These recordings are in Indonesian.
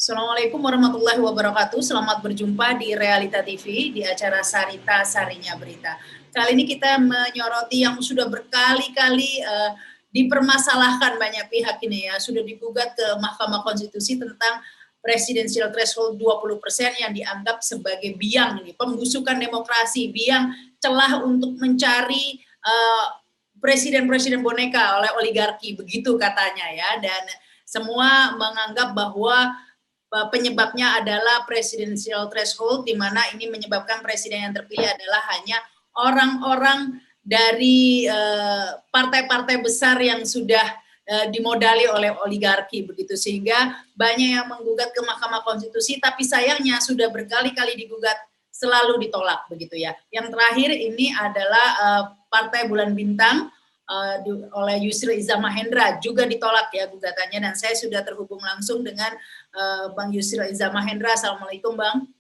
Assalamualaikum warahmatullahi wabarakatuh. Selamat berjumpa di Realita TV di acara Sarita Sarinya Berita. Kali ini kita menyoroti yang sudah berkali-kali dipermasalahkan banyak pihak ini ya, sudah digugat ke Mahkamah Konstitusi tentang presidensial threshold 20% yang dianggap sebagai biang ini, pembusukan demokrasi, biang celah untuk mencari presiden-presiden boneka oleh oligarki, begitu katanya ya, dan semua menganggap bahwa penyebabnya adalah presidensial threshold, di mana ini menyebabkan presiden yang terpilih adalah hanya orang-orang dari partai-partai besar yang sudah dimodali oleh oligarki, begitu, sehingga banyak yang menggugat ke Mahkamah Konstitusi, tapi sayangnya sudah berkali-kali digugat selalu ditolak, begitu ya. Yang terakhir ini adalah Partai Bulan Bintang oleh Yusril Iza Mahendra juga ditolak ya gugatannya, dan saya sudah terhubung langsung dengan Bang Yusril Iza Mahendra. Assalamualaikum Bang.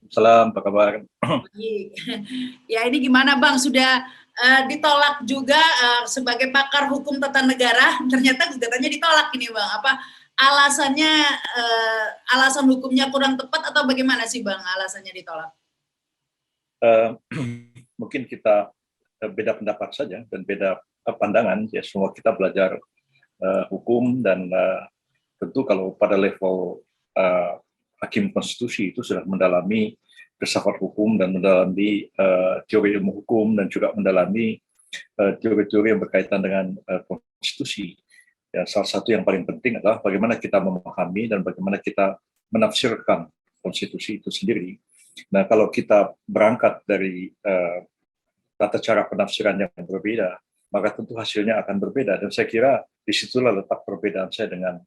Salam, apa kabar? Ya, ini gimana Bang, sudah ditolak juga sebagai pakar hukum tata negara, ternyata gugatannya ditolak ini Bang. Apa alasannya, alasan hukumnya kurang tepat atau bagaimana sih Bang alasannya ditolak? Mungkin kita beda pendapat saja dan beda pandangan ya, semua kita belajar hukum dan tentu kalau pada level hakim konstitusi itu sudah mendalami filsafat hukum dan mendalami teori ilmu hukum dan juga mendalami teori-teori yang berkaitan dengan konstitusi. Ya, salah satu yang paling penting adalah bagaimana kita memahami dan bagaimana kita menafsirkan konstitusi itu sendiri. Nah, kalau kita berangkat dari tata cara penafsiran yang berbeda, maka tentu hasilnya akan berbeda. Dan saya kira disitulah letak perbedaan saya dengan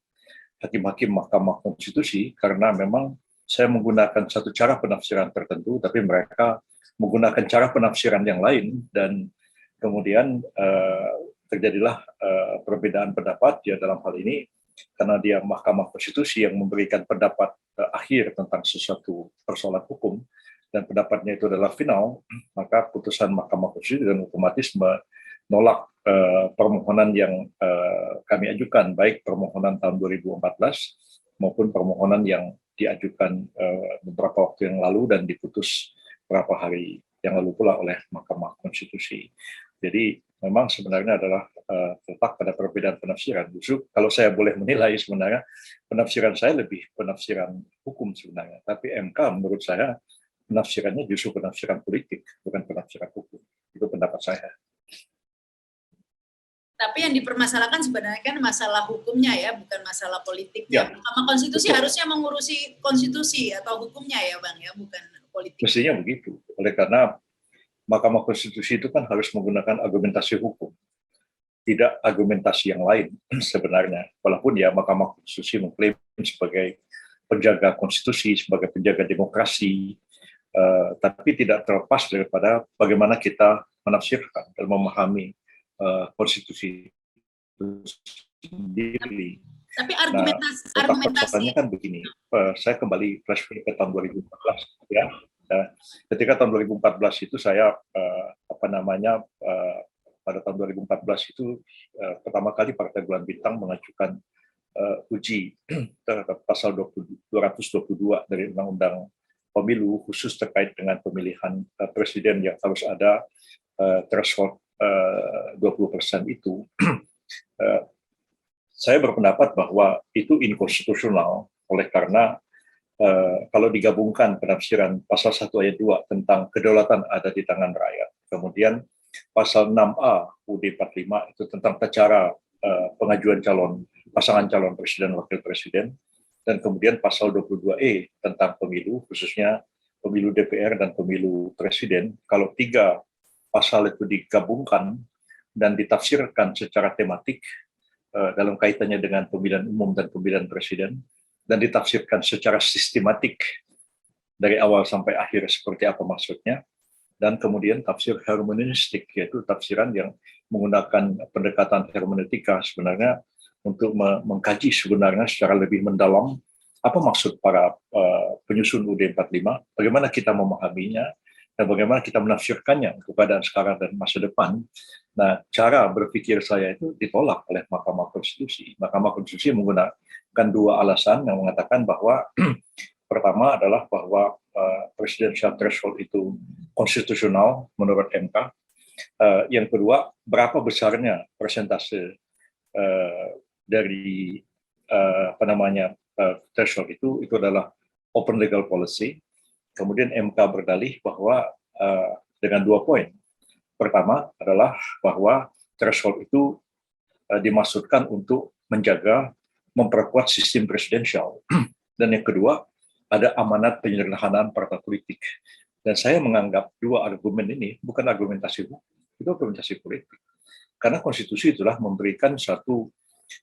hakim-hakim Mahkamah Konstitusi, karena memang saya menggunakan satu cara penafsiran tertentu, tapi mereka menggunakan cara penafsiran yang lain, dan kemudian terjadilah perbedaan pendapat ya dalam hal ini, karena dia Mahkamah Konstitusi yang memberikan pendapat akhir tentang sesuatu persoalan hukum, dan pendapatnya itu adalah final, maka putusan Mahkamah Konstitusi dan otomatis menolak permohonan yang kami ajukan, baik permohonan tahun 2014 maupun permohonan yang diajukan beberapa waktu yang lalu dan diputus beberapa hari yang lalu pula oleh Mahkamah Konstitusi. Jadi memang sebenarnya adalah terletak pada perbedaan penafsiran. Justru kalau saya boleh menilai, sebenarnya penafsiran saya lebih penafsiran hukum sebenarnya, tapi MK menurut saya penafsirannya justru penafsiran politik, bukan penafsiran hukum. Itu pendapat saya. Tapi yang dipermasalahkan sebenarnya kan masalah hukumnya ya, bukan masalah politiknya. Ya, Mahkamah Konstitusi harusnya mengurusi konstitusi atau hukumnya ya Bang ya, bukan politik. Mestinya begitu. Oleh karena Mahkamah Konstitusi itu kan harus menggunakan argumentasi hukum, tidak argumentasi yang lain sebenarnya. Walaupun ya Mahkamah Konstitusi mengklaim sebagai penjaga konstitusi, sebagai penjaga demokrasi, tapi tidak terlepas daripada bagaimana kita menafsirkan dan memahami konstitusi itu sendiri. Tapi argumentasinya kan begini, saya kembali flashback ke tahun 2014 ya. Ketika tahun 2014 itu saya pada tahun 2014 itu pertama kali Partai Bulan Bintang mengajukan uji terhadap pasal 222 dari Undang-Undang Pemilu khusus terkait dengan pemilihan presiden yang harus ada threshold 20% itu. Saya berpendapat bahwa itu inkonstitusional oleh karena kalau digabungkan penafsiran pasal 1 ayat 2 tentang kedaulatan ada di tangan rakyat, kemudian pasal 6A UUD 45 itu tentang cara pengajuan pasangan calon presiden wakil presiden, dan kemudian pasal 22E tentang pemilu, khususnya pemilu DPR dan pemilu presiden. Kalau tiga pasal itu digabungkan dan ditafsirkan secara tematik dalam kaitannya dengan pemilihan umum dan pemilihan presiden, dan ditafsirkan secara sistematik dari awal sampai akhir seperti apa maksudnya, dan kemudian tafsir hermeneutik, yaitu tafsiran yang menggunakan pendekatan hermeneutika sebenarnya untuk mengkaji sebenarnya secara lebih mendalam apa maksud para penyusun UUD 45, bagaimana kita memahaminya, dan bagaimana kita menafsirkannya untuk keadaan sekarang dan masa depan. Nah, cara berpikir saya itu ditolak oleh Mahkamah Konstitusi. Mahkamah Konstitusi kan dua alasan yang mengatakan bahwa pertama adalah bahwa presidential threshold itu konstitusional menurut MK. Yang kedua, berapa besarnya persentase dari threshold itu adalah open legal policy. Kemudian MK berdalih bahwa dengan 2 poin. Pertama adalah bahwa threshold itu dimaksudkan untuk menjaga, memperkuat sistem presidensial. Dan yang kedua, ada amanat penyederhanaan partai politik. Dan saya menganggap dua argumen ini bukan argumentasi hukum, itu argumentasi politik. Karena konstitusi itulah memberikan satu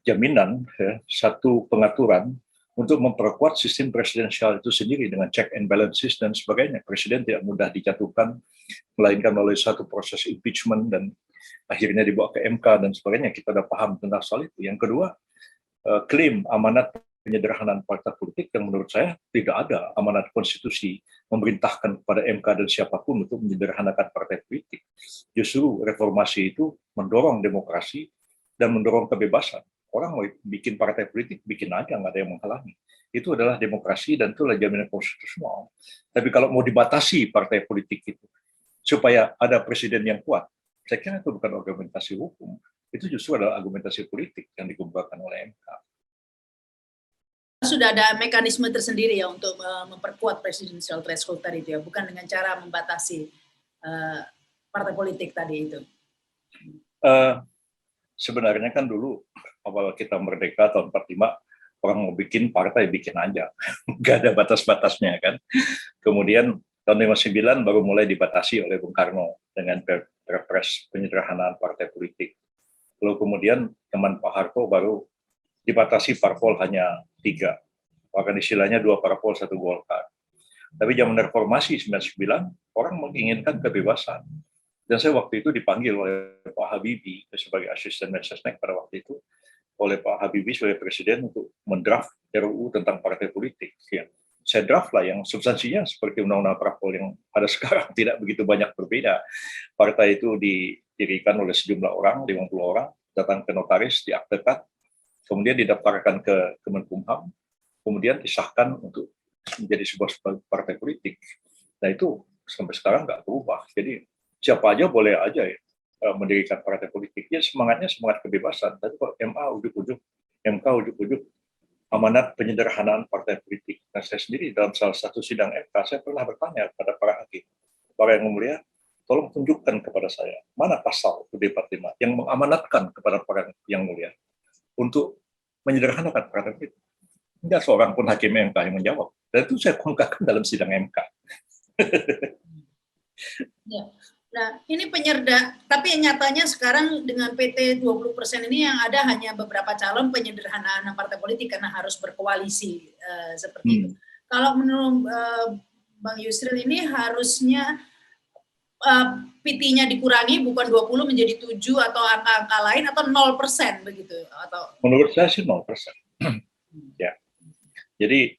jaminan, satu pengaturan untuk memperkuat sistem presidensial itu sendiri dengan check and balances dan sebagainya. Presiden tidak mudah dijatuhkan, melainkan melalui satu proses impeachment dan akhirnya dibawa ke MK dan sebagainya. Kita sudah paham tentang soal itu. Yang kedua, klaim amanat penyederhanaan partai politik yang menurut saya tidak ada amanat konstitusi memerintahkan kepada MK dan siapapun untuk menyederhanakan partai politik. Justru reformasi itu mendorong demokrasi dan mendorong kebebasan. Orang mau bikin partai politik, bikin aja, nggak ada yang menghalangi. Itu adalah demokrasi dan itulah jaminan konstitusional. Tapi kalau mau dibatasi partai politik itu, supaya ada presiden yang kuat, saya kira itu bukan argumentasi hukum. Itu justru adalah argumentasi politik yang dikemukakan oleh MK. Sudah ada mekanisme tersendiri ya untuk memperkuat presidential threshold tadi itu ya, bukan dengan cara membatasi partai politik tadi itu. Sebenarnya kan dulu awal kita merdeka tahun 45, orang mau bikin partai bikin aja, nggak ada batas-batasnya kan. Kemudian tahun 59 baru mulai dibatasi oleh Bung Karno dengan Perpres penyederhanaan partai politik. Lalu kemudian zaman Pak Harto baru dibatasi parpol hanya 3. Bahkan istilahnya 2 parpol 1 Golkar. Tapi zaman reformasi 99 orang menginginkan kebebasan. Dan saya waktu itu dipanggil oleh Pak Habibie sebagai asisten Mensesnek pada waktu itu, oleh Pak Habibie sebagai presiden untuk mendraft RUU tentang partai politik. Ya. Saya draft lah yang substansinya seperti undang-undang parpol yang ada sekarang, tidak begitu banyak berbeda. Partai itu didirikan oleh sejumlah orang, 50 orang, datang ke notaris, diaktekan, kemudian didaftarkan ke Kemenkumham, kemudian disahkan untuk menjadi sebuah partai politik. Nah itu sampai sekarang nggak berubah. Jadi siapa aja boleh aja ya mendirikan partai politik. Ya semangatnya semangat kebebasan. Tapi kok MK ujuk-ujuk amanat penyederhanaan partai politik. Nah saya sendiri dalam salah satu sidang MK, saya pernah bertanya kepada para hakim, para yang mulia, tolong tunjukkan kepada saya, mana pasal UUD 45 yang mengamanatkan kepada para yang mulia untuk menyederhanakan partai politik. Tidak seorang pun hakim MK yang menjawab. Dan itu saya kemukakan dalam sidang MK. Ya. Nah, ini tapi nyatanya sekarang dengan PT 20% ini yang ada hanya beberapa calon penyederhanaan partai politik karena harus berkoalisi seperti itu. Kalau menurut Bang Yusril ini harusnya PT-nya dikurangi bukan 20 menjadi 7 atau angka-angka lain atau 0% begitu atau menurut saya sih 0%. Ya. Jadi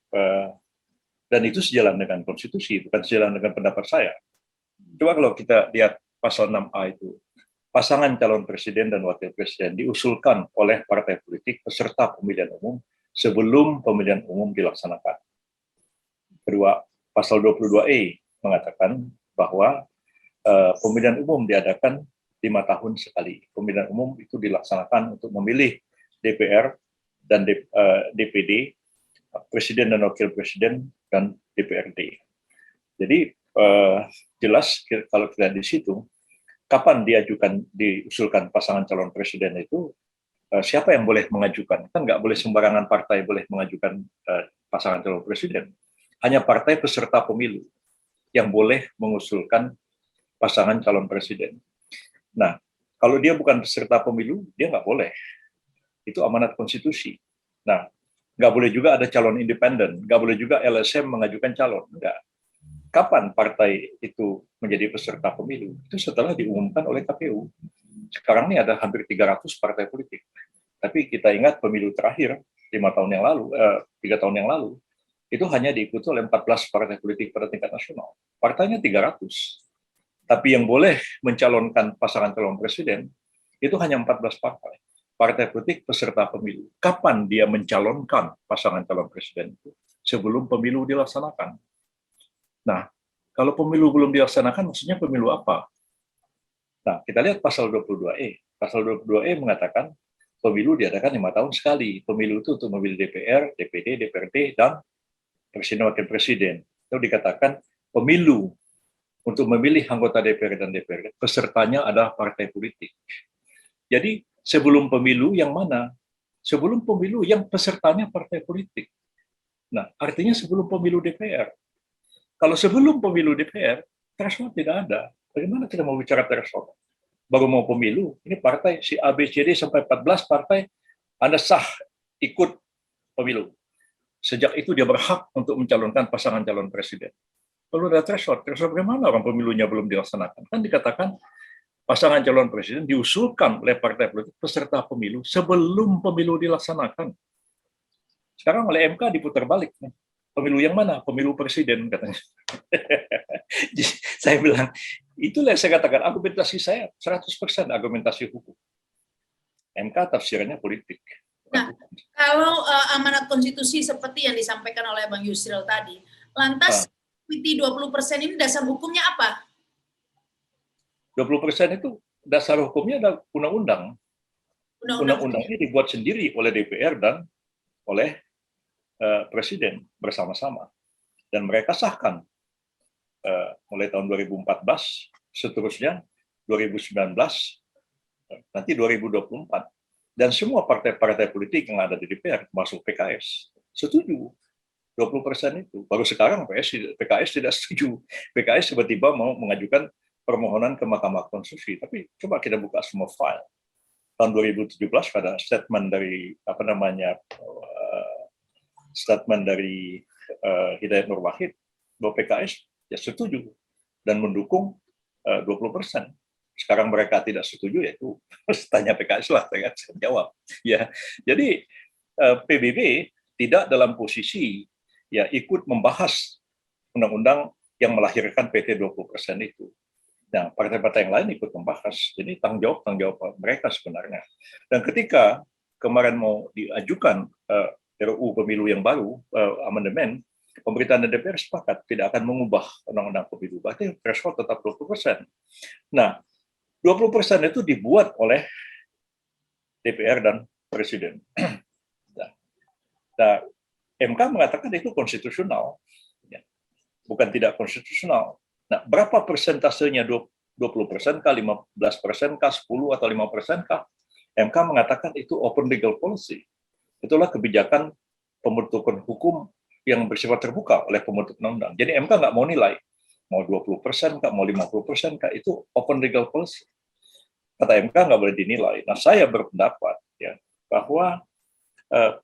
dan itu sejalan dengan konstitusi, bukan sejalan dengan pendapat saya. Coba kalau kita lihat pasal 6A itu, pasangan calon presiden dan wakil presiden diusulkan oleh partai politik peserta pemilihan umum sebelum pemilihan umum dilaksanakan. Kedua, pasal 22E mengatakan bahwa pemilihan umum diadakan 5 tahun sekali. Pemilihan umum itu dilaksanakan untuk memilih DPR dan DPD, presiden dan wakil presiden, dan DPRD. Jadi jelas kalau kita di situ, kapan diusulkan pasangan calon presiden itu, siapa yang boleh mengajukan? Kan nggak boleh sembarangan partai boleh mengajukan pasangan calon presiden. Hanya partai peserta pemilu yang boleh mengusulkan pasangan calon presiden. Nah, kalau dia bukan peserta pemilu, dia nggak boleh. Itu amanat konstitusi. Nah, nggak boleh juga ada calon independen, nggak boleh juga LSM mengajukan calon. Nggak. Kapan partai itu menjadi peserta pemilu? Itu setelah diumumkan oleh KPU. Sekarang ini ada hampir 300 partai politik. Tapi kita ingat pemilu terakhir 3 tahun yang lalu, itu hanya diikuti oleh 14 partai politik pada tingkat nasional. Partainya 300. Tapi yang boleh mencalonkan pasangan calon presiden itu hanya 14 partai. partai politik peserta pemilu. Kapan dia mencalonkan pasangan calon presiden itu? Sebelum pemilu dilaksanakan. Nah, kalau pemilu belum dilaksanakan, maksudnya pemilu apa? Nah, kita lihat pasal 22E. Pasal 22E mengatakan pemilu diadakan 5 tahun sekali. Pemilu itu untuk memilih DPR, DPD, DPRD, dan presiden wakil presiden. Itu dikatakan pemilu untuk memilih anggota DPR dan DPRD, pesertanya adalah partai politik. Jadi sebelum pemilu yang mana? Sebelum pemilu yang pesertanya partai politik. Nah, artinya sebelum pemilu DPR. Kalau sebelum pemilu DPR, threshold tidak ada. Bagaimana kita mau bicara threshold? Baru mau pemilu, ini partai si A, B, C, D sampai 14 partai, Anda sah ikut pemilu. Sejak itu dia berhak untuk mencalonkan pasangan calon presiden. Perlu ada threshold. Threshold bagaimana orang pemilunya belum dilaksanakan? Kan dikatakan pasangan calon presiden diusulkan oleh partai politik peserta pemilu sebelum pemilu dilaksanakan. Sekarang oleh MK diputar balik. Pemilu yang mana? Pemilu presiden, katanya. Saya bilang, itulah yang saya katakan, argumentasi saya 100% argumentasi hukum. MK tafsirannya politik. Nah, kalau amanat konstitusi seperti yang disampaikan oleh Bang Yusril tadi, lantas equity 20% ini dasar hukumnya apa? 20% itu dasar hukumnya ada undang-undang. Undang-undangnya dibuat sendiri oleh DPR dan oleh presiden bersama-sama. Dan mereka sahkan mulai tahun 2014, seterusnya 2019, nanti 2024. Dan semua partai-partai politik yang ada di DPR, masuk PKS, setuju 20% itu. Baru sekarang PKS tidak setuju. PKS tiba-tiba mau mengajukan permohonan ke Mahkamah Konstitusi. Tapi coba kita buka semua file. Tahun 2017 ada statement dari statement dari Hidayat Nur Wahid bahwa PKS ya setuju dan mendukung 20%. Sekarang mereka tidak setuju, yaitu tanya PKS lah, saya jawab. Ya, jadi PBB tidak dalam posisi ya ikut membahas undang-undang yang melahirkan PT 20% itu. Nah, partai-partai yang lain ikut membahas. Jadi tanggung jawab mereka sebenarnya. Dan ketika kemarin mau diajukan RUU pemilu yang baru, amandemen, pemerintah dan DPR sepakat tidak akan mengubah undang-undang pemilu. Berarti threshold tetap 20%. Nah, 20% itu dibuat oleh DPR dan Presiden. Nah, MK mengatakan itu konstitusional, bukan tidak konstitusional. Nah, berapa persentasenya 20% kah, 15% kah, 10 atau 5% kah? MK mengatakan itu open legal policy. Itulah kebijakan pembentukan hukum yang bersifat terbuka oleh pembentuk undang-undang. Jadi MK nggak mau nilai, mau 20% kah, mau 50% kah, itu open legal policy. Kata MK nggak boleh dinilai. Nah, saya berpendapat ya bahwa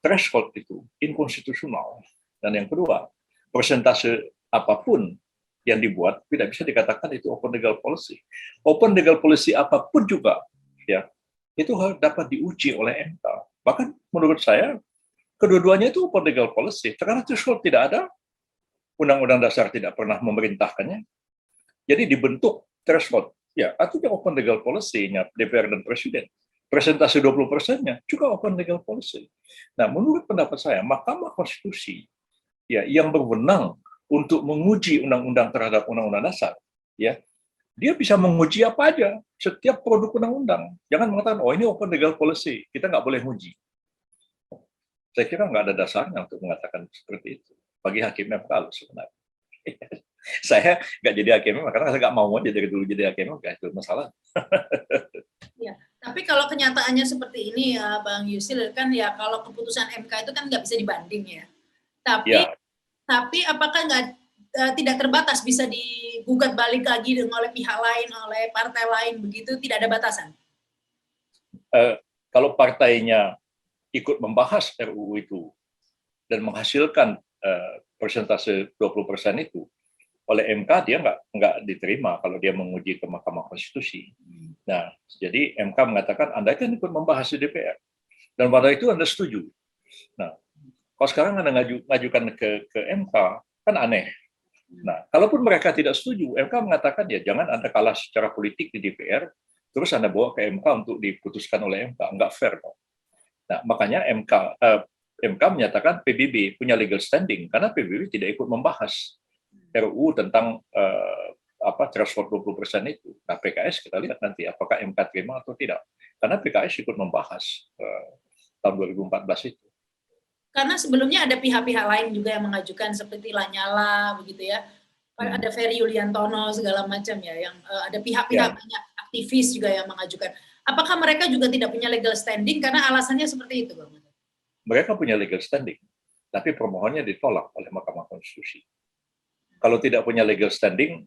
threshold itu inkonstitusional. Dan yang kedua, persentase apapun yang dibuat tidak bisa dikatakan itu open legal policy. Open legal policy apapun juga ya itu harus dapat diuji oleh MK. Bahkan menurut saya kedua-duanya itu open legal policy. Karena threshold tidak ada, Undang-Undang Dasar tidak pernah memerintahkannya. Jadi dibentuk threshold. Ya, artinya open legal policy-nya DPR dan Presiden. Presentasi 20%-nya juga open legal policy. Nah, menurut pendapat saya, Mahkamah Konstitusi ya yang berwenang untuk menguji undang-undang terhadap undang-undang dasar, ya dia bisa menguji apa aja, setiap produk undang-undang. Jangan mengatakan, oh ini open legal policy, kita nggak boleh menguji. Saya kira nggak ada dasarnya untuk mengatakan seperti itu. Bagi hakim MK sebenarnya. Saya nggak jadi hakim MK karena saya nggak mau aja dari dulu jadi hakim MK, itu masalah. Ya, tapi kalau kenyataannya seperti ini ya Bang Yusril, kan ya kalau keputusan MK itu kan nggak bisa dibanding ya. Tapi apakah tidak terbatas bisa digugat balik lagi oleh pihak lain, oleh partai lain begitu, tidak ada batasan? Kalau partainya ikut membahas RUU itu dan menghasilkan persentase 20% itu, oleh MK dia nggak diterima kalau dia menguji ke Mahkamah Konstitusi. Nah, jadi MK mengatakan Anda kan ikut membahas di DPR dan pada itu Anda setuju. Nah, kalau sekarang Anda ngajukan ke MK kan aneh. Nah, kalaupun mereka tidak setuju, MK mengatakan ya jangan Anda kalah secara politik di DPR, terus Anda bawa ke MK untuk diputuskan oleh MK, nggak fair dong. Nah, makanya MK menyatakan PBB punya legal standing karena PBB tidak ikut membahas RUU tentang threshold 20% itu. Nah, PKS kita lihat nanti apakah MK terima atau tidak. Karena PKS ikut membahas tahun 2014 itu. Karena sebelumnya ada pihak-pihak lain juga yang mengajukan seperti Lanyala begitu ya. Ada Ferry Yuliantono segala macam ya, yang ada pihak-pihak banyak aktivis juga yang mengajukan. Apakah mereka juga tidak punya legal standing karena alasannya seperti itu, Bang? Mereka punya legal standing, tapi permohonannya ditolak oleh Mahkamah Konstitusi. Kalau tidak punya legal standing,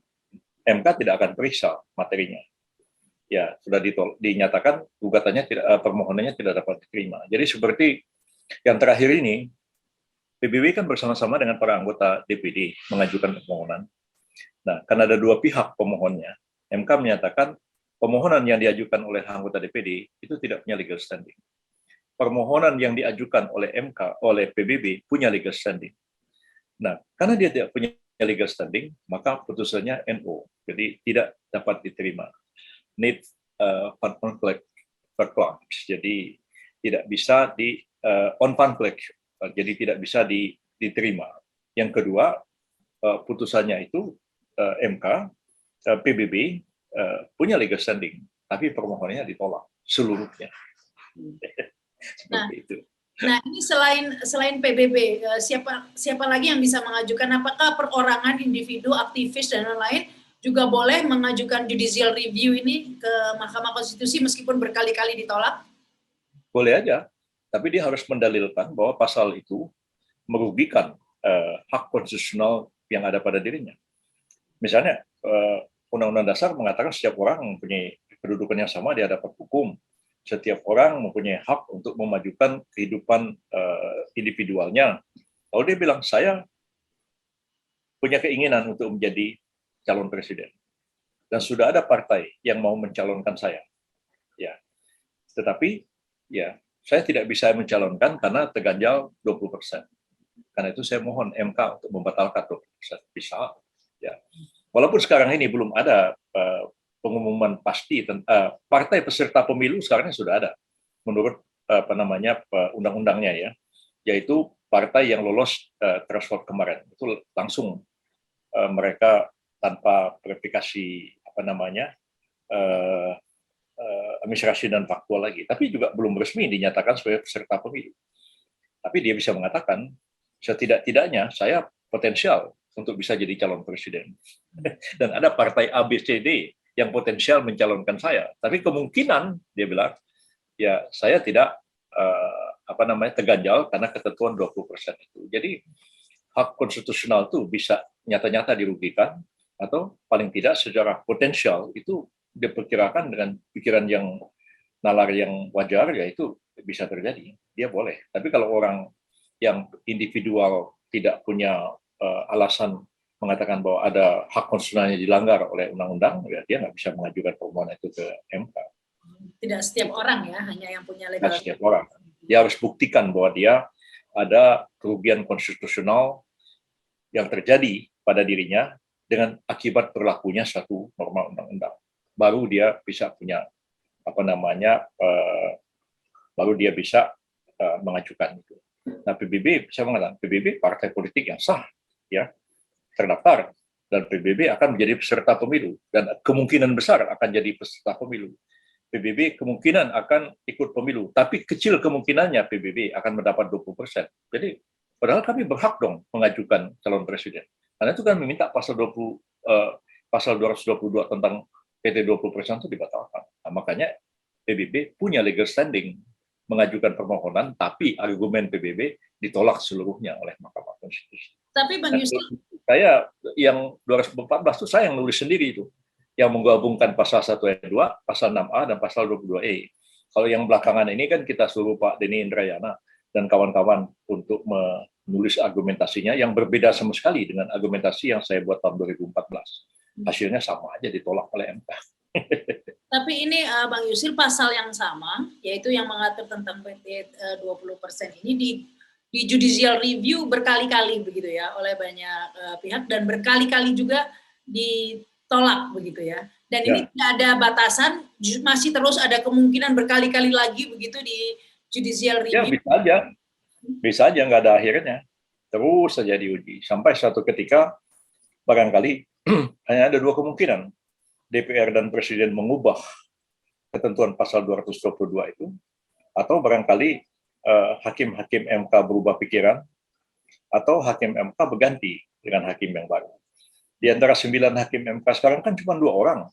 MK tidak akan periksa materinya. Ya, sudah dinyatakan gugatannya permohonannya tidak dapat diterima. Jadi seperti yang terakhir ini, PBB kan bersama-sama dengan para anggota DPD mengajukan permohonan. Nah, karena ada dua pihak pemohonnya, MK menyatakan permohonan yang diajukan oleh anggota DPD itu tidak punya legal standing. Permohonan yang diajukan oleh MK, oleh PBB punya legal standing. Nah, karena dia tidak punya legal standing, maka putusannya NO, jadi tidak dapat diterima. Need conflict per clause, jadi tidak bisa on conflict, jadi tidak bisa diterima. Yang kedua, putusannya itu MK, PBB punya legal standing, tapi permohonannya ditolak seluruhnya. Seperti itu. Nah, ini selain PBB, siapa lagi yang bisa mengajukan? Apakah perorangan, individu, aktivis dan lain-lain juga boleh mengajukan judicial review ini ke Mahkamah Konstitusi meskipun berkali-kali ditolak? Boleh aja, tapi dia harus mendalilkan bahwa pasal itu merugikan hak konstitusional yang ada pada dirinya. Misalnya, Undang-Undang Dasar mengatakan setiap orang mempunyai kedudukan yang sama di hadapan hukum. Setiap orang mempunyai hak untuk memajukan kehidupan individualnya. Kalau dia bilang, saya punya keinginan untuk menjadi calon presiden. Dan sudah ada partai yang mau mencalonkan saya. Ya. Tetapi, ya, saya tidak bisa mencalonkan karena terganjal 20%. Karena itu saya mohon MK untuk membatalkan 20%. Bisa. Ya. Walaupun sekarang ini belum ada pengumuman pasti partai peserta pemilu sekarang sudah ada menurut undang-undangnya ya, yaitu partai yang lolos threshold kemarin itu langsung mereka tanpa verifikasi administrasi dan faktual lagi, tapi juga belum resmi dinyatakan sebagai peserta pemilu. Tapi dia bisa mengatakan setidak-tidaknya saya potensial untuk bisa jadi calon presiden. Dan ada partai ABCD yang potensial mencalonkan saya. Tapi kemungkinan, dia bilang, ya saya tidak terganjal karena ketentuan 20% itu. Jadi hak konstitusional itu bisa nyata-nyata dirugikan, atau paling tidak secara potensial itu diperkirakan dengan pikiran yang nalar yang wajar, ya itu bisa terjadi. Dia boleh. Tapi kalau orang yang individual tidak punya alasan mengatakan bahwa ada hak konstitusionalnya dilanggar oleh undang-undang, ya dia nggak bisa mengajukan permohonan itu ke MK. Tidak setiap orang ya, hanya yang punya legal. Tidak setiap orang. Dia harus buktikan bahwa dia ada kerugian konstitusional yang terjadi pada dirinya dengan akibat berlakunya satu norma undang-undang. Baru dia bisa punya baru dia bisa mengajukan itu. Nah, PBB, saya mengatakan PBB partai politik yang sah, ya, terdaftar, dan PBB akan menjadi peserta pemilu, dan kemungkinan besar akan jadi peserta pemilu. PBB kemungkinan akan ikut pemilu, tapi kecil kemungkinannya PBB akan mendapat 20%. Jadi, padahal kami berhak dong mengajukan calon presiden. Karena itu kan meminta pasal 222 tentang PT 20% itu dibatalkan. Nah, makanya PBB punya legal standing mengajukan permohonan, tapi argumen PBB ditolak seluruhnya oleh Mahkamah Konstitusi. Tapi Bang Yusri, saya yang 2014 itu saya yang nulis sendiri itu, yang menggabungkan pasal 1 ayat 2, pasal 6A dan pasal 22E. Kalau yang belakangan ini kan kita suruh Pak Denny Indrayana dan kawan-kawan untuk menulis argumentasinya yang berbeda sama sekali dengan argumentasi yang saya buat tahun 2014. Hasilnya sama aja, ditolak oleh MK. Tapi ini Bang Yusril, pasal yang sama, yaitu yang mengatur tentang PT 20% ini di judicial review berkali-kali begitu ya oleh banyak pihak, dan berkali-kali juga ditolak begitu ya. Dan ini tidak ada batasan, masih terus ada kemungkinan berkali-kali lagi begitu judicial Ya review? bisa aja nggak ada akhirnya, terus saja diuji sampai suatu ketika barangkali hanya ada dua kemungkinan, DPR dan Presiden mengubah ketentuan pasal 222 itu, atau barangkali hakim-hakim MK berubah pikiran, atau hakim MK berganti dengan hakim yang baru. Di antara 9 hakim MK sekarang kan cuma 2 orang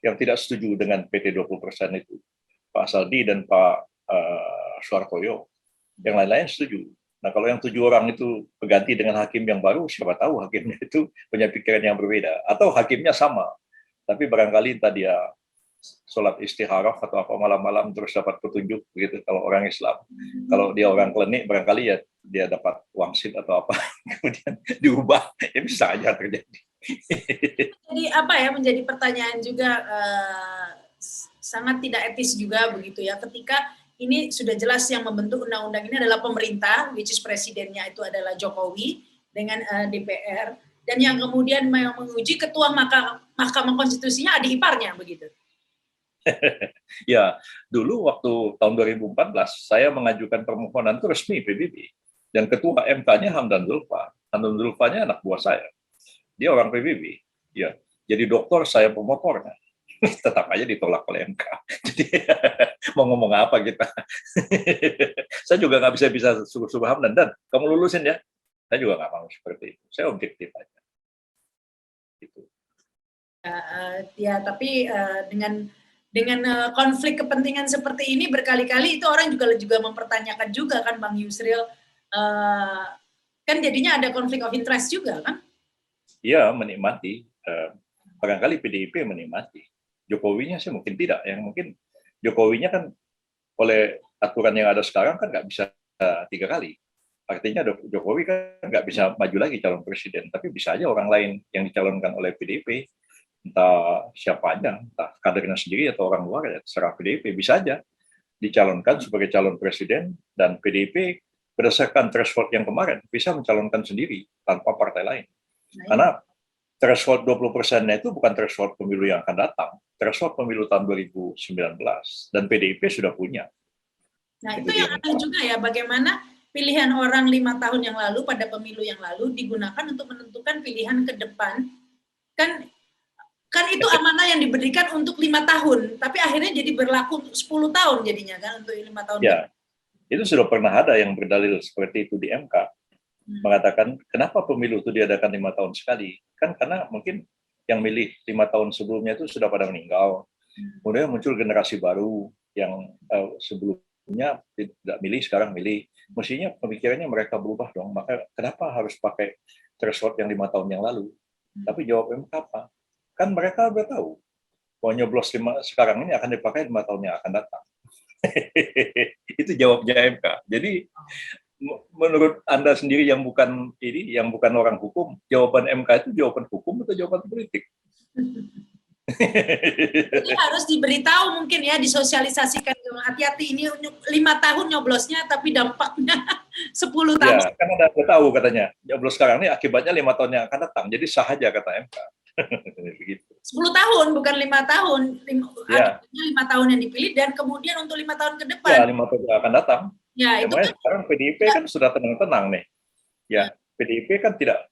yang tidak setuju dengan PT 20% itu, Pak Saldi dan Pak Suartoyo. Yang lain-lain setuju. Nah, kalau yang 7 orang itu berganti dengan hakim yang baru, siapa tahu hakimnya itu punya pikiran yang berbeda, atau hakimnya sama, tapi barangkali entah dia sholat istikharah atau apa malam-malam terus dapat petunjuk begitu kalau orang Islam. Kalau dia orang klinik barangkali ya dia dapat wangsit atau apa kemudian diubah, ya bisa aja terjadi. Jadi apa ya, menjadi pertanyaan juga, sangat tidak etis juga begitu ya, ketika ini sudah jelas yang membentuk undang-undang ini adalah pemerintah, which is presidennya itu adalah Jokowi dengan DPR, dan yang kemudian menguji ketua Mahkamah Konstitusinya adik iparnya begitu. Ya, dulu waktu tahun 2014 saya mengajukan permohonan itu resmi PBB, dan ketua MK-nya Hamdan Zulfa. Hamdan Zulfa-nya anak buah saya. Dia orang PBB. Ya, jadi dokter, saya pemotornya. Tetap aja ditolak oleh MK. Jadi mau ngomong apa kita? Saya juga nggak bisa suruh Hamdan, dan kamu lulusin ya. Saya juga nggak mau seperti itu. Saya objektif aja. Gitu. Ya, tapi dengan konflik kepentingan seperti ini berkali-kali itu orang juga mempertanyakan juga kan Bang Yusril, kan jadinya ada konflik of interest juga kan? Iya, menikmati. Barangkali PDIP menikmati. Jokowinya sih mungkin tidak. Yang mungkin Jokowinya kan oleh aturan yang ada sekarang kan nggak bisa 3 kali. Artinya Jokowi kan nggak bisa maju lagi calon presiden. Tapi bisa aja orang lain yang dicalonkan oleh PDIP, entah siapa aja, entah kadernya sendiri atau orang luar, ya terserah PDIP, bisa aja dicalonkan sebagai calon presiden, dan PDIP berdasarkan threshold yang kemarin bisa mencalonkan sendiri tanpa partai lain. Karena threshold 20%-nya itu bukan threshold pemilu yang akan datang, threshold pemilu tahun 2019, dan PDIP sudah punya. Nah, itu yang aneh juga ya, bagaimana pilihan orang 5 tahun yang lalu pada pemilu yang lalu digunakan untuk menentukan pilihan ke depan. Kan itu amanah yang diberikan untuk 5 tahun, tapi akhirnya jadi berlaku 10 tahun jadinya kan untuk 5 tahun. Ya, itu sudah pernah ada yang berdalil seperti itu di MK. Mengatakan kenapa pemilu itu diadakan 5 tahun sekali, kan karena mungkin yang milih 5 tahun sebelumnya itu sudah pada meninggal, kemudian muncul generasi baru yang sebelumnya tidak milih, sekarang milih, mestinya pemikirannya mereka berubah dong, maka kenapa harus pakai threshold yang 5 tahun yang lalu? Tapi jawab MK apa? Kan mereka udah tahu bahwa nyoblos sekarang ini akan dipakai 5 tahun yang akan datang. Itu jawabnya MK. Jadi menurut Anda sendiri yang bukan orang hukum, jawaban MK itu jawaban hukum atau jawaban politik? Jadi harus diberitahu mungkin ya, disosialisasikan, hati-hati ini 5 tahun nyoblosnya tapi dampaknya 10 tahun. Ya, kan Anda tahu katanya, nyoblos sekarang ini akibatnya 5 tahun yang akan datang, jadi sah aja kata MK. Begitu. 10 tahun, bukan 5 tahun. Ya. 5 tahun yang dipilih, dan kemudian untuk 5 tahun ke depan. Ya, 5 tahun yang akan datang. Ya, itu kan sekarang PDIP kan sudah tenang-tenang nih. Ya, PDIP kan tidak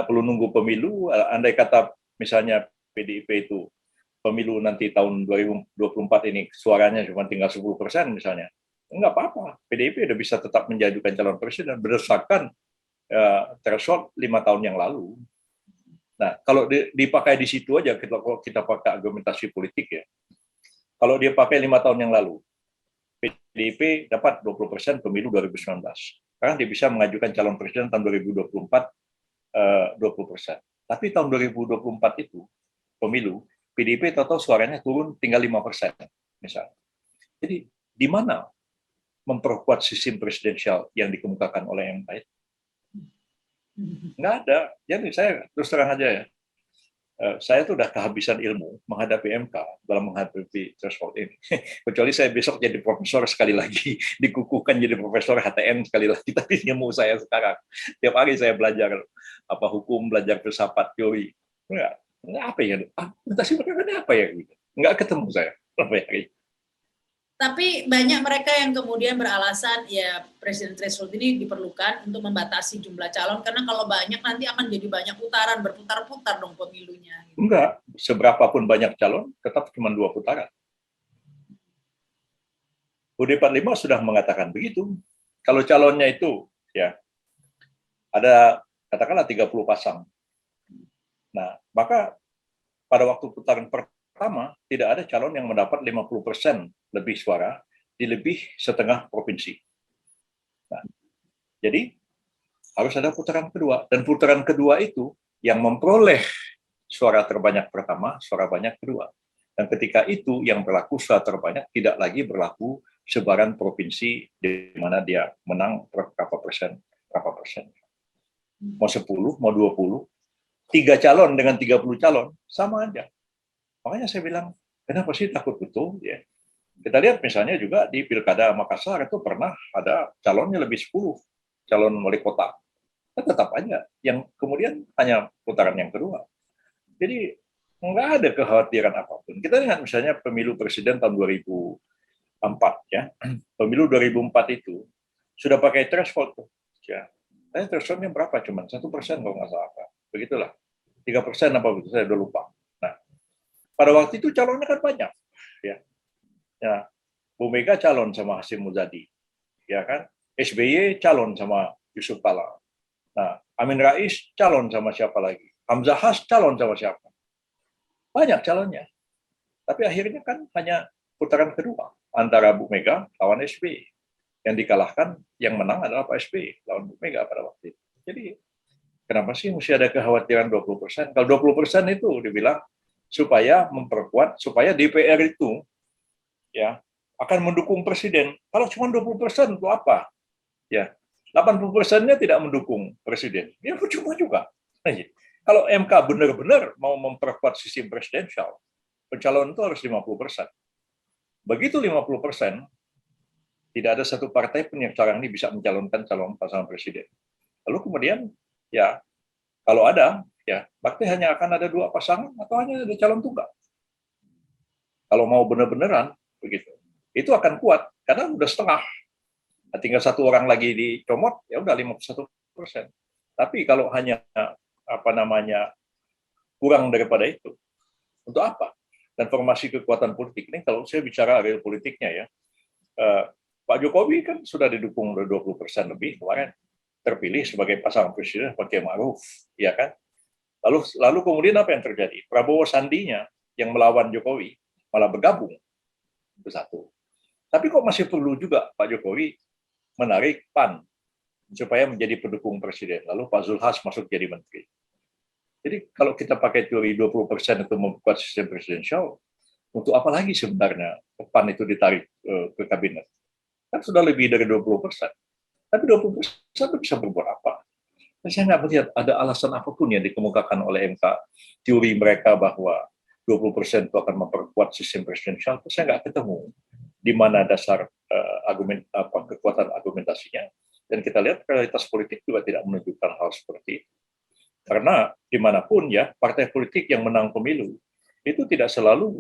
perlu nunggu pemilu. Andai kata misalnya PDIP itu pemilu nanti tahun 2024 ini suaranya cuma tinggal 10% misalnya, enggak apa-apa. PDIP udah bisa tetap menjajukan calon presiden berdasarkan threshold 5 tahun yang lalu. Nah, kalau dipakai di situ aja, kita pakai argumentasi politik ya. Kalau dia pakai 5 tahun yang lalu, PDIP dapat 20% pemilu 2019. Sekarang dia bisa mengajukan calon presiden tahun 2024 20%. Tapi tahun 2024 itu pemilu, PDIP total suaranya turun tinggal 5% misalnya. Jadi di mana memperkuat sistem presidensial yang dikemukakan oleh MK itu? Nggak ada. Jadi saya terus terang aja ya, saya tuh udah kehabisan ilmu menghadapi MK dalam menghadapi threshold ini. Kecuali saya besok jadi profesor sekali lagi, dikukuhkan jadi profesor HTN sekali lagi, tapi ilmu saya sekarang. Tiap hari saya belajar hukum, belajar filsafat, teori. Enggak apa ya? Argumentasi mereka apa ya? Enggak ketemu saya. Apa ya? Tapi banyak mereka yang kemudian beralasan ya presiden threshold ini diperlukan untuk membatasi jumlah calon karena kalau banyak nanti akan jadi banyak putaran, berputar-putar dong pemilunya. Enggak, seberapapun banyak calon tetap cuma 2 putaran. UUD 45 sudah mengatakan begitu. Kalau calonnya itu ya ada katakanlah 30 pasang. Nah, maka pada waktu putaran pertama tidak ada calon yang mendapat 50% lebih suara di lebih setengah provinsi. Nah, jadi harus ada putaran kedua, dan putaran kedua itu yang memperoleh suara terbanyak pertama, suara banyak kedua. Dan ketika itu yang berlaku suara terbanyak tidak lagi berlaku sebaran provinsi di mana dia menang berapa persen. Mau 10, mau 20, 3 calon dengan 30 calon sama aja. Makanya saya bilang, kenapa sih takut betul? Ya. Kita lihat misalnya juga di Pilkada Makassar itu pernah ada calonnya lebih 10 calon wali kota. Tetap aja yang kemudian hanya putaran yang kedua. Jadi nggak ada kekhawatiran apapun. Kita lihat misalnya pemilu presiden tahun 2004 ya. Pemilu 2004 itu sudah pakai threshold tuh. Ya. Thresholdnya berapa? Cuman 1% kalau nggak salah. Begitulah. 3% apa begitu, saya udah lupa. Nah, pada waktu itu calonnya kan banyak. Ya. Ya, Bu Mega calon sama Hasyim Muzadi. Ya kan? SBY calon sama Yusuf Kala. Nah, Amin Rais calon sama siapa lagi? Hamzah Has calon sama siapa? Banyak calonnya. Tapi akhirnya kan hanya putaran kedua antara Bu Mega lawan SBY. Yang dikalahkan, yang menang adalah Pak SBY lawan Bu Mega pada waktu itu. Jadi, kenapa sih mesti ada kekhawatiran 20%? Kalau 20% itu dibilang supaya memperkuat, supaya DPR itu ya akan mendukung presiden. Kalau cuma 20% itu apa? Ya, 80%-nya tidak mendukung presiden. Ya percuma juga. Kalau MK benar-benar mau memperkuat sistem presidensial, pencalonan itu harus 50%. Begitu 50%, tidak ada satu partai pun yang sekarang ini bisa mencalonkan calon pasangan presiden. Lalu kemudian, ya kalau ada, ya berarti hanya akan ada 2 pasangan atau hanya ada calon tunggal. Kalau mau benar-benaran, begitu. Itu akan kuat, karena udah setengah. Nah, tinggal 1 orang lagi dicomot, ya udah 51%. Tapi kalau hanya kurang daripada itu, untuk apa? Dan formasi kekuatan politik ini, kalau saya bicara real politiknya ya, Pak Jokowi kan sudah didukung 20% lebih kemarin, terpilih sebagai pasangan presiden Pak Ma'ruf, ya kan? Lalu kemudian apa yang terjadi? Prabowo Sandinya yang melawan Jokowi malah bergabung, itu satu. Tapi kok masih perlu juga Pak Jokowi menarik PAN supaya menjadi pendukung presiden. Lalu Pak Zulhas masuk jadi menteri. Jadi kalau kita pakai teori 20% untuk membuat sistem presidensial, untuk apa lagi sebenarnya PAN itu ditarik ke kabinet? Kan sudah lebih dari 20%. Tapi 20% itu bisa berbuat apa? Saya nggak melihat ada alasan apapun yang dikemukakan oleh MK. Teori mereka bahwa 20% itu akan memperkuat sistem presidensial, saya nggak ketemu di mana dasar kekuatan argumentasinya. Dan kita lihat realitas politik juga tidak menunjukkan hal seperti itu. Karena dimanapun ya, partai politik yang menang pemilu, itu tidak selalu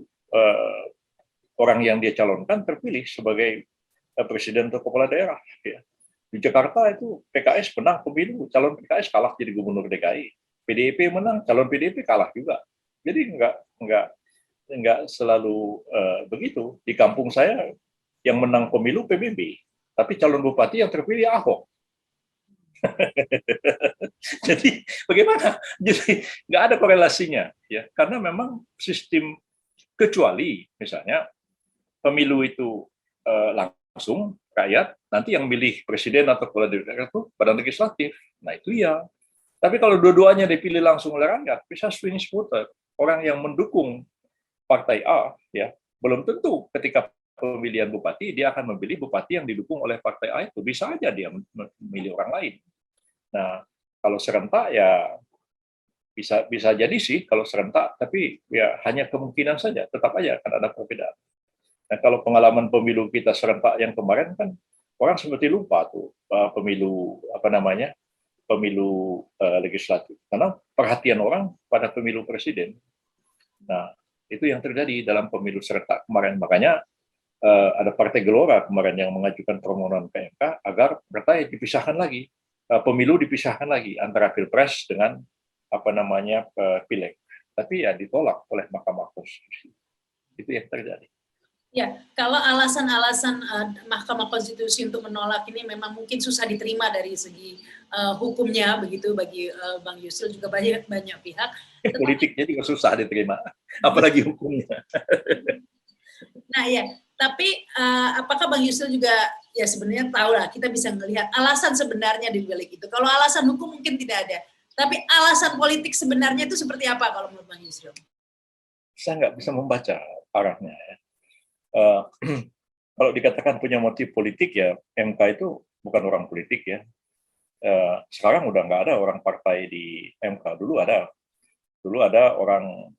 orang yang dia calonkan terpilih sebagai presiden atau kepala daerah. Ya. Di Jakarta itu PKS menang pemilu, calon PKS kalah jadi gubernur DKI. PDIP menang, calon PDIP kalah juga. Jadi enggak selalu begitu. Di kampung saya yang menang pemilu PBB, tapi calon bupati yang terpilih Ahok. Jadi bagaimana? Jadi nggak ada korelasinya, ya. Karena memang sistem, kecuali misalnya pemilu itu langsung rakyat, nanti yang milih presiden atau kepala daerah itu badan legislatif. Nah itu ya. Tapi kalau dua-duanya dipilih langsung oleh rakyat, bisa swing voter. Orang yang mendukung partai A, ya belum tentu ketika pemilihan bupati dia akan memilih bupati yang didukung oleh partai A itu. Bisa aja dia memilih orang lain. Nah, kalau serentak ya bisa jadi sih kalau serentak, tapi ya hanya kemungkinan saja, tetap aja akan ada perbedaan. Nah, kalau pengalaman pemilu kita serentak yang kemarin kan orang seperti lupa tuh pemilu legislatif, karena perhatian orang pada pemilu presiden. Nah, itu yang terjadi dalam pemilu serentak kemarin. Makanya ada Partai Gelora kemarin yang mengajukan permohonan ke MK agar partai dipisahkan lagi, pemilu dipisahkan lagi antara pilpres dengan pileg. Tapi ya ditolak oleh Mahkamah Konstitusi. Itu yang terjadi. Ya, kalau alasan-alasan Mahkamah Konstitusi untuk menolak ini memang mungkin susah diterima dari segi hukumnya begitu bagi Bang Yusril juga banyak pihak. Politiknya juga susah diterima, apalagi hukumnya. Nah ya, tapi apakah Bang Yusril juga ya sebenarnya tahu lah, kita bisa melihat alasan sebenarnya di balik itu. Kalau alasan hukum mungkin tidak ada, tapi alasan politik sebenarnya itu seperti apa kalau menurut Bang Yusril? Saya nggak bisa membaca arahnya. Ya. Kalau dikatakan punya motif politik ya MK itu bukan orang politik ya. Sekarang udah nggak ada orang partai di MK. Dulu ada orang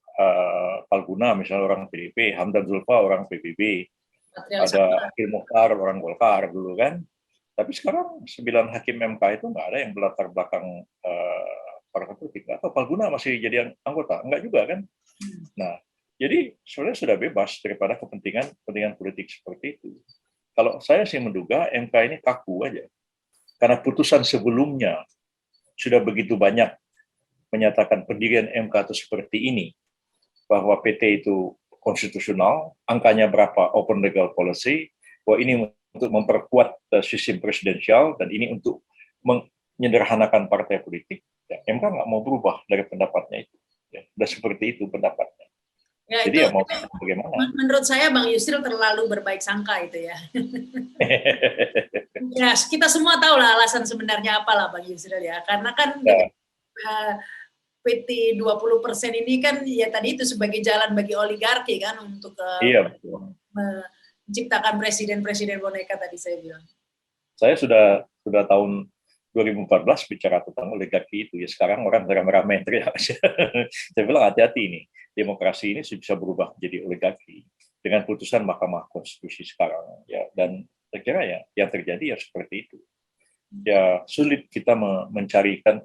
Palguna misalnya orang PDIP, Hamdan Zulfa orang PBB, ada Akhil Mukhtar orang Golkar dulu kan. Tapi sekarang 9 hakim MK itu nggak ada yang berlatar belakang partai politik. Atau Palguna masih jadi anggota? Enggak juga kan. Nah, jadi sebenarnya sudah bebas daripada kepentingan politik seperti itu. Kalau saya sih menduga MK ini kaku aja. Karena putusan sebelumnya sudah begitu banyak menyatakan pendirian MK itu seperti ini. Bahwa PT itu konstitusional, angkanya berapa open legal policy, bahwa ini untuk memperkuat sistem presidensial, dan ini untuk menyederhanakan partai politik. Ya, MK nggak mau berubah dari pendapatnya itu. Ya, sudah seperti itu pendapatnya. Ya, jadi itu, ya mau bagaimana? Menurut saya Bang Yusril terlalu berbaik sangka itu ya. Ya, kita semua tahu lah alasan sebenarnya apalah Bang Yusril ya. Karena kan ya. PT 20% ini kan ya tadi itu sebagai jalan bagi oligarki kan untuk iya, menciptakan presiden boneka tadi saya bilang. Saya sudah tahun 2014 bicara tentang oligarki itu ya, sekarang orang ramai-ramai teriak. Saya bilang hati-hati ini, demokrasi ini bisa berubah menjadi oligarki dengan putusan Mahkamah Konstitusi sekarang ya, dan saya kira ya yang terjadi ya seperti itu. Ya sulit kita mengharapkan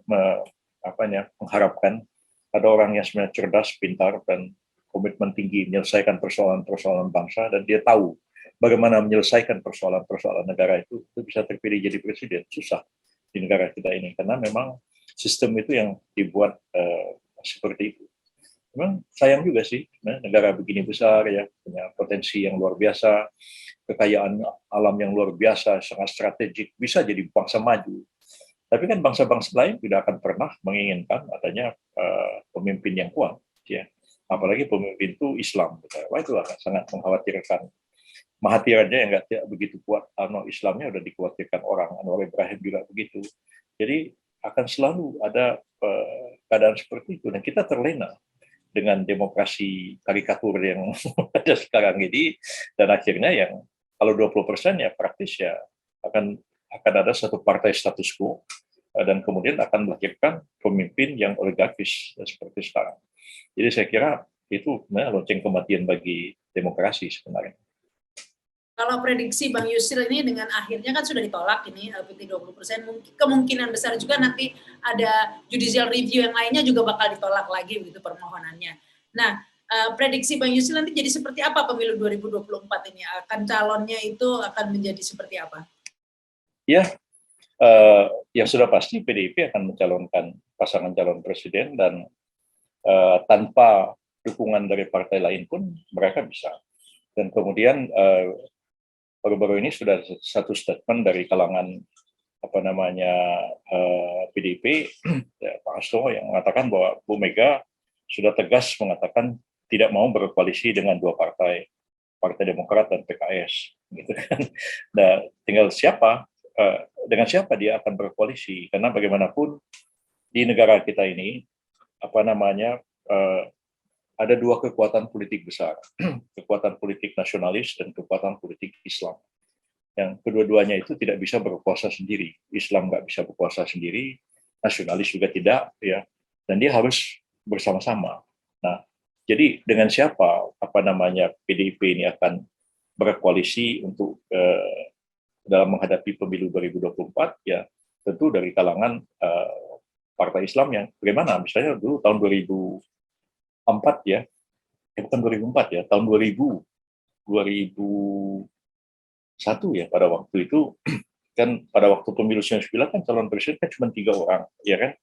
ada orang yang sebenarnya cerdas, pintar, dan komitmen tinggi menyelesaikan persoalan-persoalan bangsa, dan dia tahu bagaimana menyelesaikan persoalan-persoalan negara itu bisa terpilih jadi presiden. Susah di negara kita ini, karena memang sistem itu yang dibuat seperti itu. Memang sayang juga sih, negara begini besar ya, punya potensi yang luar biasa, kekayaan alam yang luar biasa, sangat strategik, bisa jadi bangsa maju. Tapi kan bangsa-bangsa lain tidak akan pernah menginginkan adanya pemimpin yang kuat, ya. Apalagi pemimpin itu Islam. Wah, itu sangat mengkhawatirkan. Mahathir aja yang nggak begitu kuat, Islamnya udah dikhawatirkan orang, Anwar Ibrahim juga begitu. Jadi akan selalu ada keadaan seperti itu, dan kita terlena dengan demokrasi karikatur yang ada sekarang ini, dan akhirnya yang kalau 20% ya praktis ya akan ada satu partai status quo, dan kemudian akan melahirkan pemimpin yang oligarkis seperti sekarang. Jadi saya kira itu lonceng kematian bagi demokrasi sebenarnya. Kalau prediksi Bang Yusril ini dengan akhirnya kan sudah ditolak ini PT 20%, kemungkinan besar juga nanti ada judicial review yang lainnya juga bakal ditolak lagi begitu permohonannya. Nah, prediksi Bang Yusril nanti jadi seperti apa pemilu 2024 ini? Akan calonnya itu akan menjadi seperti apa? Ya, yang sudah pasti PDIP akan mencalonkan pasangan calon presiden, dan tanpa dukungan dari partai lain pun mereka bisa. Dan kemudian baru-baru ini sudah satu statement dari kalangan PDIP, ya, Pak Hasto, yang mengatakan bahwa Bu Mega sudah tegas mengatakan tidak mau berkoalisi dengan dua partai Demokrat dan PKS, gitu kan. Nah, tinggal dengan siapa dia akan berkoalisi, karena bagaimanapun di negara kita ini ada dua kekuatan politik besar, kekuatan politik nasionalis dan kekuatan politik Islam. Yang kedua-duanya itu tidak bisa berkuasa sendiri. Islam nggak bisa berkuasa sendiri, nasionalis juga tidak, ya. Dan dia harus bersama-sama. Nah, jadi dengan siapa PDIP ini akan berkoalisi untuk dalam menghadapi pemilu 2024, ya tentu dari kalangan partai Islam yang bagaimana, misalnya dulu tahun 2004 ya, bukan 2004 ya, tahun 2000 2001 ya, pada waktu itu kan pada waktu pemilu 99 kan calon presiden kan cuma 3 orang, ya kan?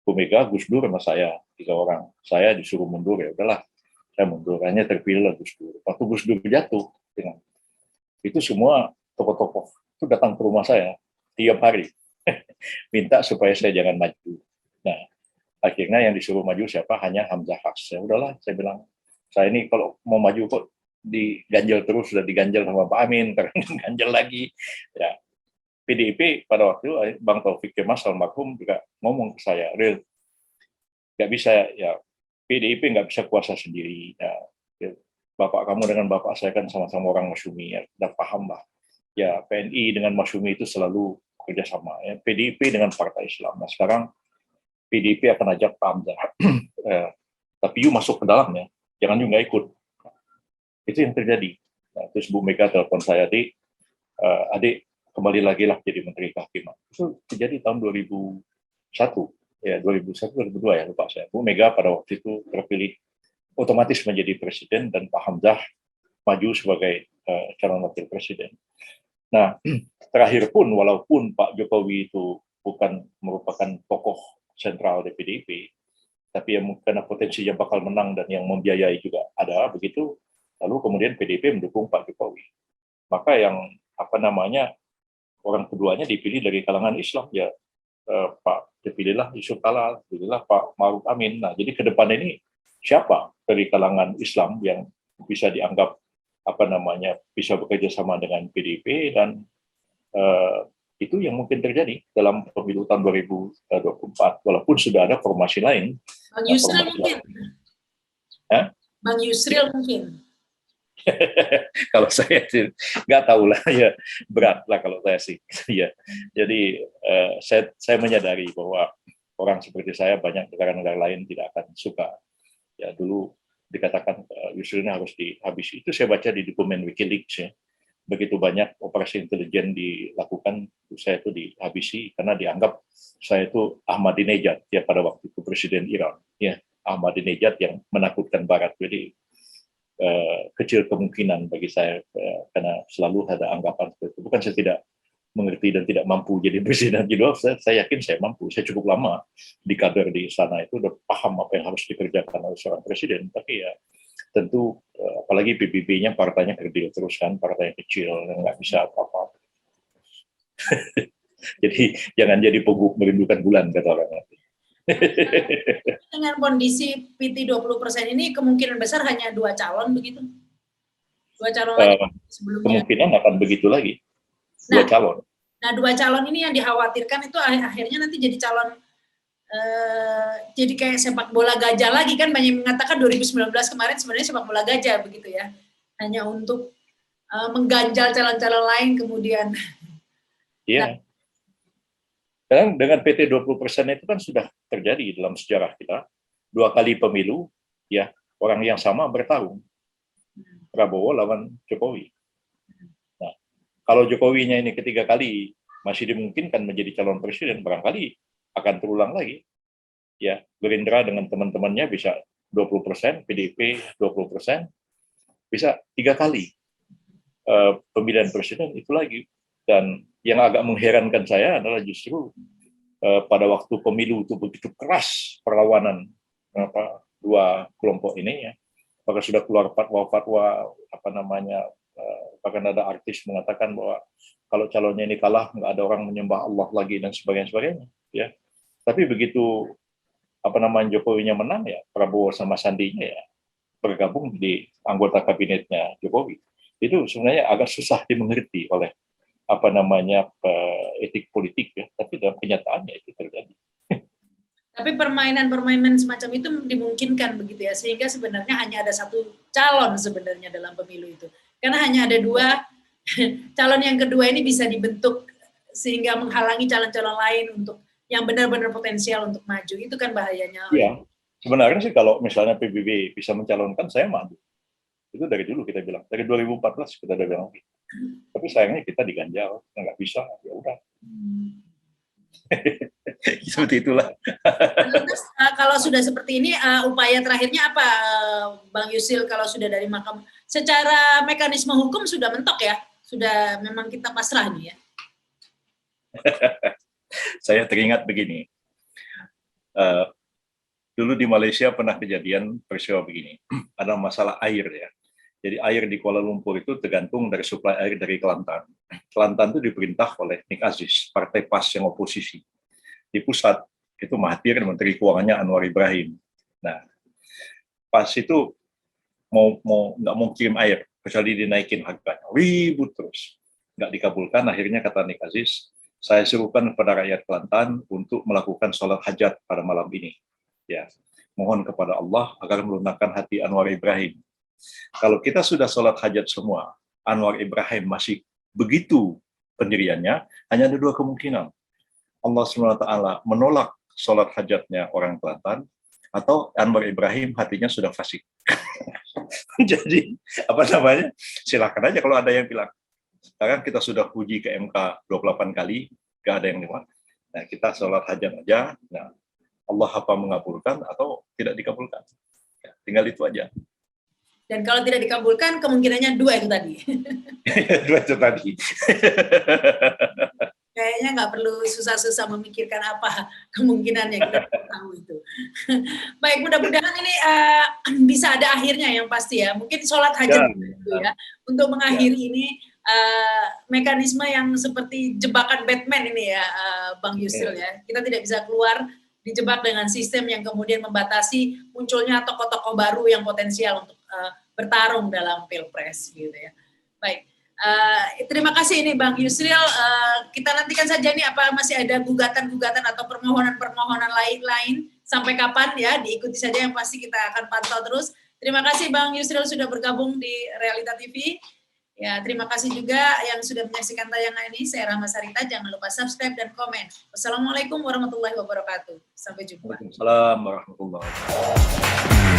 Bu Mega, Gus Dur, sama saya, 3 orang. Saya disuruh mundur, ya udahlah, saya mundur. Hanya terpilih Gus Dur. Waktu Gus Dur jatuh, itu semua tokoh-tokoh itu datang ke rumah saya tiap hari, minta supaya saya jangan maju. Nah, akhirnya yang disuruh maju siapa? Hanya Hamzah Has. Ya udahlah, saya bilang, saya ini kalau mau maju kok diganjel terus, sudah diganjel sama Pak Amin, karena ganjel lagi. Ya, PDIP pada waktu itu Bang Taufik Kemas almarhum juga ngomong ke saya, Ril, nggak bisa ya, PDIP nggak bisa kuasa sendiri. Ya, Bapak kamu dengan Bapak saya kan sama-sama orang Masyumi, ya, udah paham lah. Ya, PNI dengan Masyumi itu selalu kerjasama. Ya, PDIP dengan Partai Islam. Nah, sekarang PDIP akan ajak Pak Hamzah. Tapi you masuk ke dalamnya, jangan you nggak ikut. Itu yang terjadi. Nah, terus Bu Mega telepon saya, adik kembali lagi lah jadi Menteri Kehakiman. Itu terjadi tahun 2001, ya 2001, 2002 ya, lupa saya. Bu Mega pada waktu itu terpilih otomatis menjadi presiden dan Pak Hamzah maju sebagai calon wakil presiden. Nah, terakhir pun walaupun Pak Jokowi itu bukan merupakan tokoh sentral di PDIP, tapi yang karena potensinya bakal menang dan yang membiayai juga ada begitu, lalu kemudian PDIP mendukung Pak Jokowi. Maka yang orang keduanya dipilih dari kalangan Islam, ya Pak dipilihlah Yusuf Kala, dipilihlah Pak Ma'ruf Amin. Nah, jadi ke depan ini siapa dari kalangan Islam yang bisa dianggap bisa bekerja sama dengan PDIP, dan itu yang mungkin terjadi dalam pemilu tahun 2024, walaupun sudah ada formasi lain. Bang Yusril mungkin. Bang Yusril mungkin. Kalau saya sih nggak tahu lah, ya berat lah kalau saya sih. Ya, jadi saya menyadari bahwa orang seperti saya banyak negara-negara lain tidak akan suka. Ya, dulu dikatakan Yusrilnya harus dihabisi. Itu saya baca di dokumen WikiLeaks ya. Begitu banyak operasi intelijen dilakukan, saya itu dihabisi karena dianggap saya itu Ahmadinejad ya, pada waktu itu presiden Iran ya, Ahmadinejad yang menakutkan Barat. Jadi kecil kemungkinan bagi saya karena selalu ada anggapan seperti itu. Bukan saya tidak mengerti dan tidak mampu jadi presiden gitu. Saya yakin saya mampu. Saya cukup lama di kader di sana, itu udah paham apa yang harus dikerjakan oleh seorang presiden. Tapi ya tentu apalagi PBB-nya partainya kerdil terus kan, partai kecil yang nggak bisa apa-apa. Jadi jangan jadi peguk merindukan bulan kata orang nanti. Dengan kondisi PT 20% ini kemungkinan besar hanya 2 calon begitu? 2 calon lagi sebelumnya? Kemungkinan akan begitu lagi, 2 calon. Nah, 2 calon ini yang dikhawatirkan itu akhirnya nanti jadi calon, jadi kayak sepak bola gajah lagi kan, banyak mengatakan 2019 kemarin sebenarnya sepak bola gajah begitu ya, hanya untuk mengganjal calon-calon lain kemudian. Iya. Dan dengan PT 20% itu kan sudah terjadi dalam sejarah kita. 2 kali pemilu, ya orang yang sama bertarung. Prabowo lawan Jokowi. Nah, kalau Jokowinya ini ketiga kali masih dimungkinkan menjadi calon presiden, barangkali akan terulang lagi. Ya, Gerindra dengan teman-temannya bisa 20%, PDIP 20%, bisa 3 kali pemilihan presiden itu lagi. Dan yang agak mengherankan saya adalah justru pada waktu pemilu itu begitu keras perlawanan 2 kelompok ini ya, maka sudah keluar fatwa bahkan ada artis mengatakan bahwa kalau calonnya ini kalah nggak ada orang menyembah Allah lagi dan sebagainya ya. Tapi begitu Jokowinya menang ya, Prabowo sama Sandinya ya bergabung di anggota kabinetnya Jokowi. Itu sebenarnya agak susah dimengerti oleh etik politik ya, tapi dalam kenyataannya itu terjadi. Tapi permainan semacam itu dimungkinkan begitu ya, sehingga sebenarnya hanya ada 1 calon sebenarnya dalam pemilu itu, karena hanya ada 2 calon, yang kedua ini bisa dibentuk sehingga menghalangi calon-calon lain untuk yang benar-benar potensial untuk maju. Itu kan bahayanya. Iya, sebenarnya sih kalau misalnya PBB bisa mencalonkan, saya maju. Itu dari dulu kita bilang, dari 2014 kita udah bilang. Tapi sayangnya kita diganjal, nggak bisa, ya udah. Seperti itulah. Terus, kalau sudah seperti ini, upaya terakhirnya apa, Bang Yusril, kalau sudah dari secara mekanisme hukum sudah mentok ya, sudah memang kita pasrah nih ya. Saya teringat begini, dulu di Malaysia pernah kejadian peristiwa begini, ada masalah air ya. Jadi air di Kuala Lumpur itu tergantung dari suplai air dari Kelantan. Kelantan itu diperintah oleh Nik Aziz, partai PAS yang oposisi. Di pusat itu Mahathir, Menteri Keuangannya Anwar Ibrahim. Nah, PAS itu nggak mau kirim air, kecuali dinaikin harganya. Ribut terus, nggak dikabulkan. Akhirnya kata Nik Aziz, saya serukan kepada rakyat Kelantan untuk melakukan sholat hajat pada malam ini. Ya, mohon kepada Allah agar melunakkan hati Anwar Ibrahim. Kalau kita sudah sholat hajat semua, Anwar Ibrahim masih begitu pendiriannya, hanya ada dua kemungkinan. Allah SWT menolak sholat hajatnya orang Kelantan, atau Anwar Ibrahim hatinya sudah fasik. Jadi, silakan aja kalau ada yang bilang. Sekarang kita sudah uji ke MK 28 kali, nggak ada yang lewat. Nah, kita sholat hajat aja, nah, Allah apa mengabulkan atau tidak dikabulkan. Ya, tinggal itu aja. Dan kalau tidak dikabulkan, kemungkinannya 2 itu tadi. 2 itu tadi. Kayaknya nggak perlu susah-susah memikirkan apa kemungkinan yang kita tahu itu. Baik, mudah-mudahan ini bisa ada akhirnya yang pasti ya. Mungkin sholat hajat gitu ya. Untuk mengakhiri ini mekanisme yang seperti jebakan Batman ini ya, Bang Yusril ya. Kita tidak bisa keluar, dijebak dengan sistem yang kemudian membatasi munculnya tokoh-tokoh baru yang potensial untuk bertarung dalam pilpres gitu ya. Baik, terima kasih ini Bang Yusril. Kita nantikan saja nih apa masih ada gugatan-gugatan atau permohonan-permohonan lain sampai kapan ya, diikuti saja, yang pasti kita akan pantau terus. Terima kasih Bang Yusril sudah bergabung di Realita TV. Ya, terima kasih juga yang sudah menyaksikan tayangan ini. Saya Rahma Sarita, jangan lupa subscribe dan komen. Wassalamualaikum warahmatullahi wabarakatuh. Sampai jumpa. Waalaikumsalam warahmatullahi wabarakatuh.